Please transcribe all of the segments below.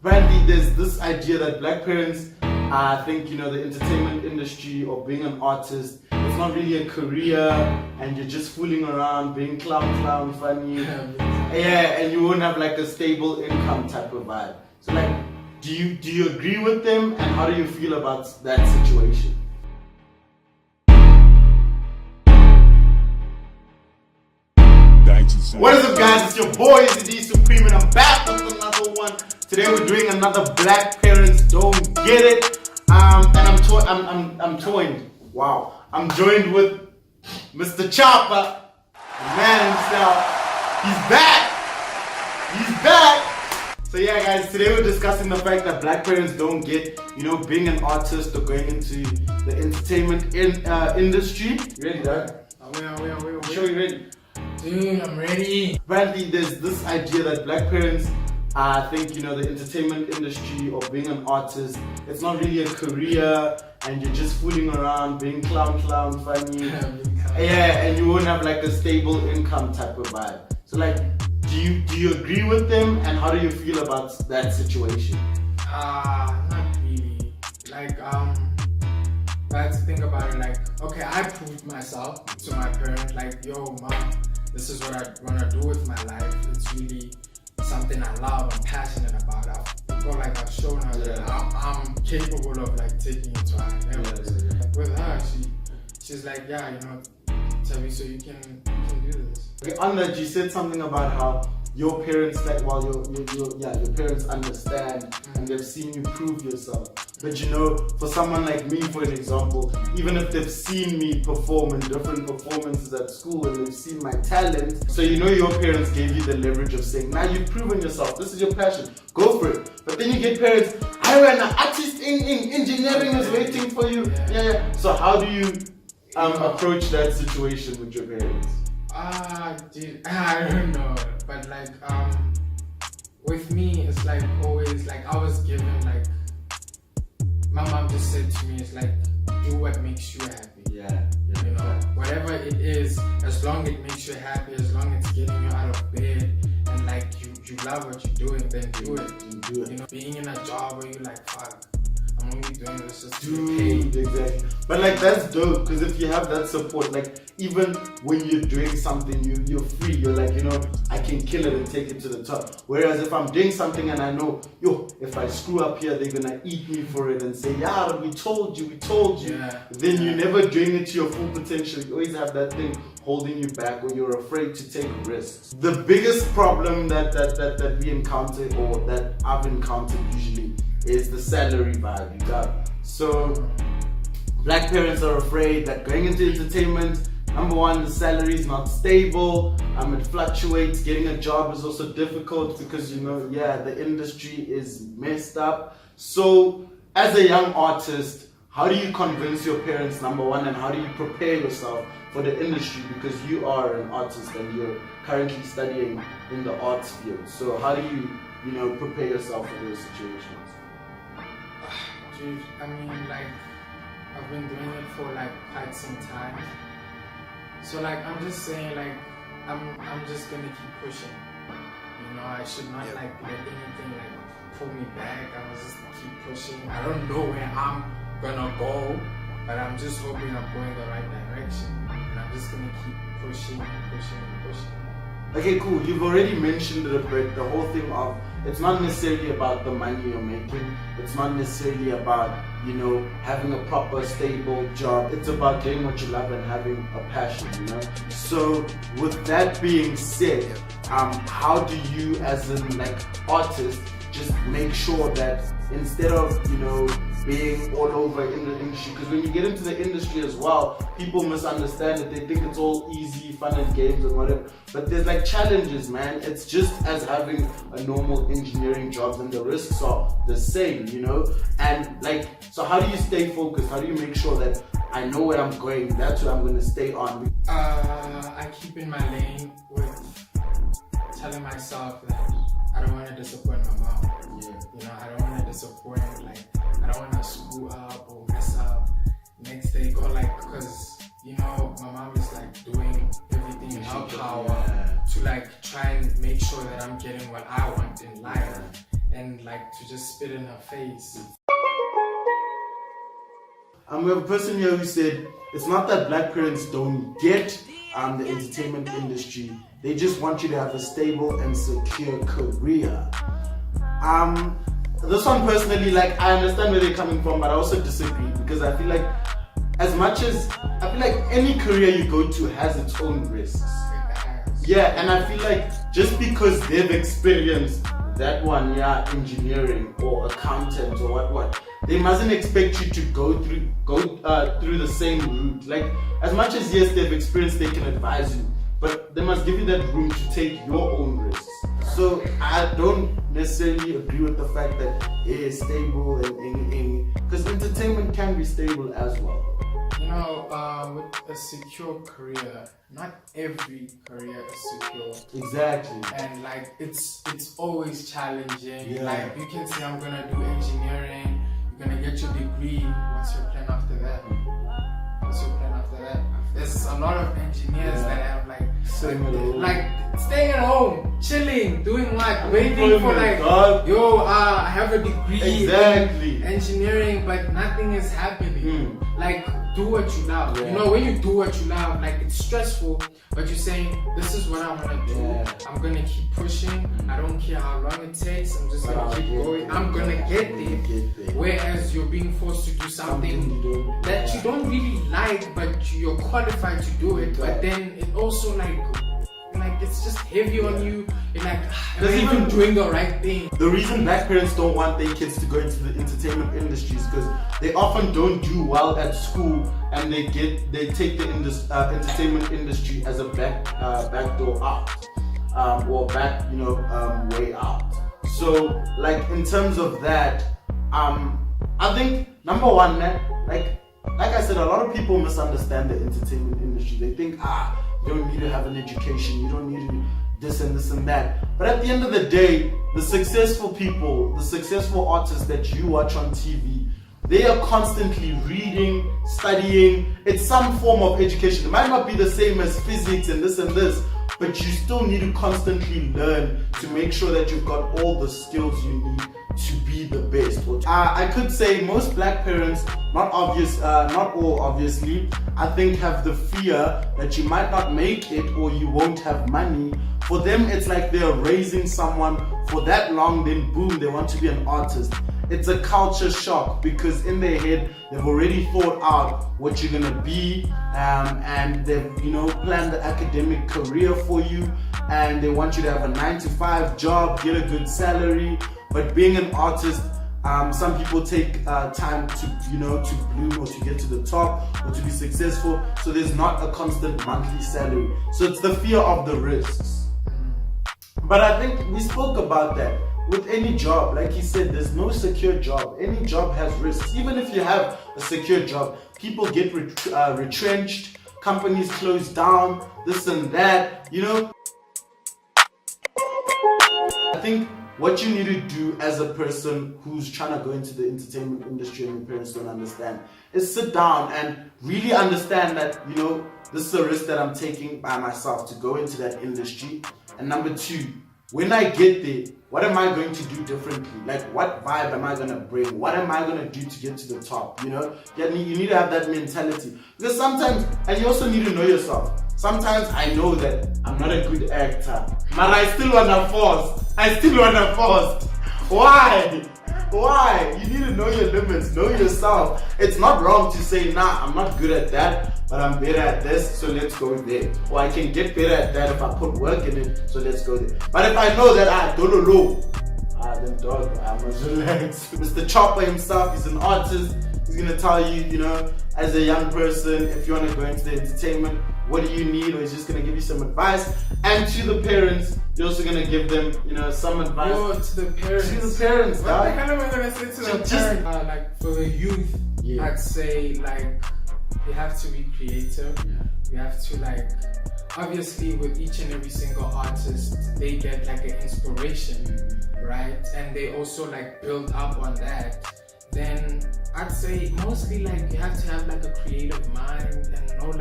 Apparently, there's this idea that black parents think, the entertainment industry or being an artist, it's not really a career and you're just fooling around, being clown, funny. Yeah, and you won't have like a stable income type of vibe. So like, do you agree with them, and how do you feel about that situation? What is up, guys? It's your boy ZD Supreme, and I'm back with another one. Today we're doing another Black Parents Don't Get It. And I'm joined. Wow, I'm joined with Mr. Chopper, the man himself. He's back. So yeah, guys, today we're discussing the fact that black parents don't get, being an artist or going into the entertainment industry. You ready, dog? I'm Sure you ready? Dude, I'm ready. Apparently, there's this idea that black parents think, the entertainment industry or being an artist, it's not really a career and you're just fooling around, being clown, funny. Yeah, and you won't have like a stable income type of vibe. So like, do you agree with them, and how do you feel about that situation? Not really. Like, I had to think about it. Like, okay, I proved myself to my parents. Like, yo, mom, this is what I want to do with my life. It's really something I love. I'm passionate about. I've shown her that I'm capable of like taking it to high levels. With her, she's like, yeah, Tavi, so you can do this. Okay, on that, you said something about how your parents, like, your parents understand and they've seen you prove yourself. But for someone like me, for an example, even if they've seen me perform in different performances at school and they've seen my talent, so your parents gave you the leverage of saying, now you've proven yourself, this is your passion, go for it. But then you get parents, an artist in engineering is waiting for you. Yeah. So how do you approach that situation with your parents? Dude, I don't know, but like, with me, it's like always, like I was given, like, my mom just said to me, it's like, do what makes you happy. Yeah. Whatever it is, as long as it makes you happy, as long as it's getting you out of bed, and like, you love what you're doing, then do it. Being in a job where you're like, fuck, I'm only doing this just to get paid. Exactly. But like, that's dope, because if you have that support, like, even when you're doing something, you're free. You're like, I can kill it and take it to the top. Whereas if I'm doing something and I know, if I screw up here, they're gonna eat me for it and say, yeah, but we told you. Then you're never doing it to your full potential. You always have that thing holding you back, or you're afraid to take risks. The biggest problem that we encounter, or that I've encountered usually, is the salary vibe, you got. So black parents are afraid that going into entertainment, number one, the salary is not stable, it fluctuates. Getting a job is also difficult because the industry is messed up. So as a young artist, how do you convince your parents, number one, and how do you prepare yourself for the industry, because you are an artist and you're currently studying in the arts field? So how do you prepare yourself for those situations? Dude, I mean, like, I've been doing it for like quite some time. So like, I'm just saying, like, I'm just gonna keep pushing. I should not like let anything like pull me back. I must just keep pushing. I don't know where I'm gonna go, but I'm just hoping I'm going the right direction. And I'm just gonna keep pushing. Okay, cool. You've already mentioned it a bit. The whole thing of, it's not necessarily about the money you're making. It's not necessarily about, having a proper, stable job. It's about doing what you love and having a passion, So with that being said, how do you, as an artist, just make sure that instead of, being all over in the industry, because when you get into the industry as well, people misunderstand it. They think it's all easy, fun and games and whatever. But there's like challenges, man. It's just as having a normal engineering job, and the risks are the same, And like, so how do you stay focused? How do you make sure that I know where I'm going, that's where I'm going to stay on? I keep in my lane with telling myself that I don't want to disappoint my mom. I don't want to disappoint, like, I don't want to screw up or mess up next day, because my mom is like doing everything in her power to like try and make sure that I'm getting what I want in life. And like, like to just spit in her face. We have a person here who said it's not that black parents don't get the entertainment industry. They just want you to have a stable and secure career. This one personally, like, I understand where they're coming from, but I also disagree, because I feel like any career you go to has its own risks. Yeah, and I feel like just because they've experienced that one, engineering or accountant or what, they mustn't expect you to go through the same route. Like, as much as yes, they've experienced, they can advise you, but they must give you that room to take your own risks. So I don't necessarily agree with the fact that it's stable and because entertainment can be stable as well. You know, with a secure career, not every career is secure. Exactly. And like it's always challenging. Yeah. Like you can say I'm gonna do engineering, you're gonna get your degree. What's your plan after that? What's your plan after that? There's a lot of engineers that have like staying at home, chilling, doing what? Waiting for like, I have a degree in engineering, but nothing is happening. Like, do what you love. Yeah. You know, when you do what you love, like it's stressful, but you're saying, this is what I want to do. Yeah. I'm going to keep pushing. I don't care how long it takes. I'm just going to keep going. I'm going to get there. Whereas you're being forced to do something that you don't really like, but you're qualified to do it. But then it also like it's just heavy on you. You're like, am I even doing the right thing? The reason black parents don't want their kids to go into the entertainment industry is because they often don't do well at school, and they take the entertainment industry as a back door out, or way out. So like in terms of that, I think number one, man, like I said, a lot of people misunderstand the entertainment industry. They think you don't need to have an education, you don't need to do this and this and that. But at the end of the day, the successful people, the successful artists that you watch on TV, they are constantly reading, studying. It's some form of education. It might not be the same as physics and this, but you still need to constantly learn to make sure that you've got all the skills you need to be the best. I could say most black parents, not all obviously, I think have the fear that you might not make it or you won't have money. For them, it's like they're raising someone for that long, then boom, they want to be an artist. It's a culture shock, because in their head, they've already thought out what you're gonna be, and they've planned the academic career for you, and they want you to have a 9-to-5 job, get a good salary. But being an artist, some people take time to bloom or to get to the top or to be successful. So there's not a constant monthly salary. So it's the fear of the risks. But I think we spoke about that. With any job, like he said, there's no secure job. Any job has risks. Even if you have a secure job, people get retrenched, companies close down, this and that, I think what you need to do as a person who's trying to go into the entertainment industry and your parents don't understand is sit down and really understand that, this is a risk that I'm taking by myself to go into that industry. And number two, when I get there, what am I going to do differently? Like, what vibe am I going to bring? What am I going to do to get to the top? You need to have that mentality. Because sometimes, and you also need to know yourself. Sometimes I know that I'm not a good actor, but I still want to force. Why? You need to know your limits, know yourself. It's not wrong to say, nah, I'm not good at that, but I'm better at this, so let's go there. Or I can get better at that if I put work in it, so let's go there. But if I know that I don't know, then dog, I must relax. Mr. Chopper himself, he's an artist. He's gonna tell you, as a young person, if you want to go into the entertainment, what do you need? Or he's just gonna give you some advice. And to the parents, you're also gonna give them, some advice. To the parents. What the hell am I gonna say to the parents? Like for the youth, I'd say like you have to be creative. You have to obviously with each and every single artist, they get like an inspiration, right? And they also build up on that. Then I'd say mostly you have to have a creative mind and know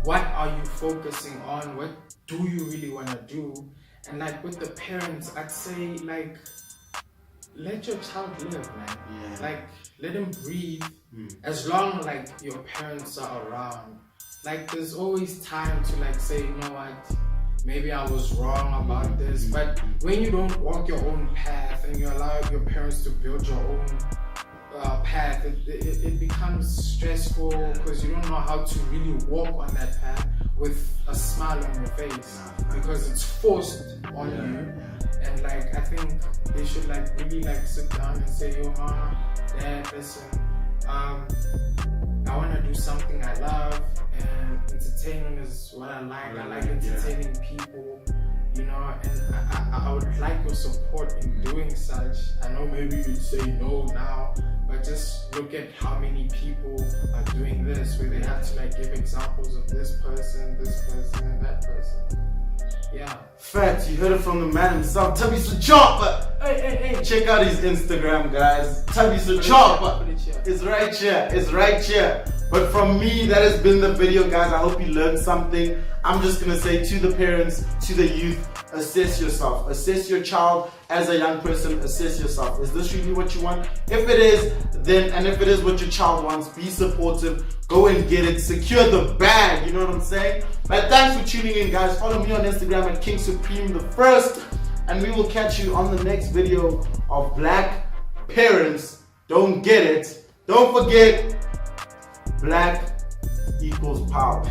what are you focusing on, what do you really want to do. And with the parents, I'd say let your child live, man. Yeah. Like, let him breathe. As long like your parents are around. Like, there's always time to like say, you know what, maybe I was wrong about this. But when you don't walk your own path and you allow your parents to build your own path, it becomes stressful because you don't know how to really walk on that path with a smile on your face because it's forced on you. And like, I think they should like really like sit down and say, yo, mama, dad, listen, I want to do something I love, and entertainment is what I like. I like entertaining people, you know, and I would like your support in doing such. I know maybe you'd say no now, but just look at how many people are doing this, where they have to like give examples of this person, and that person. Yeah. Facts, you heard it from the man himself, Thabiso Chopper. Hey. Check out his Instagram, guys. Thabiso Chopper. It's right here. It's right here. But from me, that has been the video, guys. I hope you learned something. I'm just gonna say to the parents, to the youth, assess yourself. Assess your child as a young person. Assess yourself. Is this really what you want? If it is, then, and if it is what your child wants, be supportive. Go and get it. Secure the bag. You know what I'm saying? But thanks for tuning in, guys. Follow me on Instagram at King Supreme the First, and we will catch you on the next video of Black Parents Don't Get It. Don't forget, Black equals power.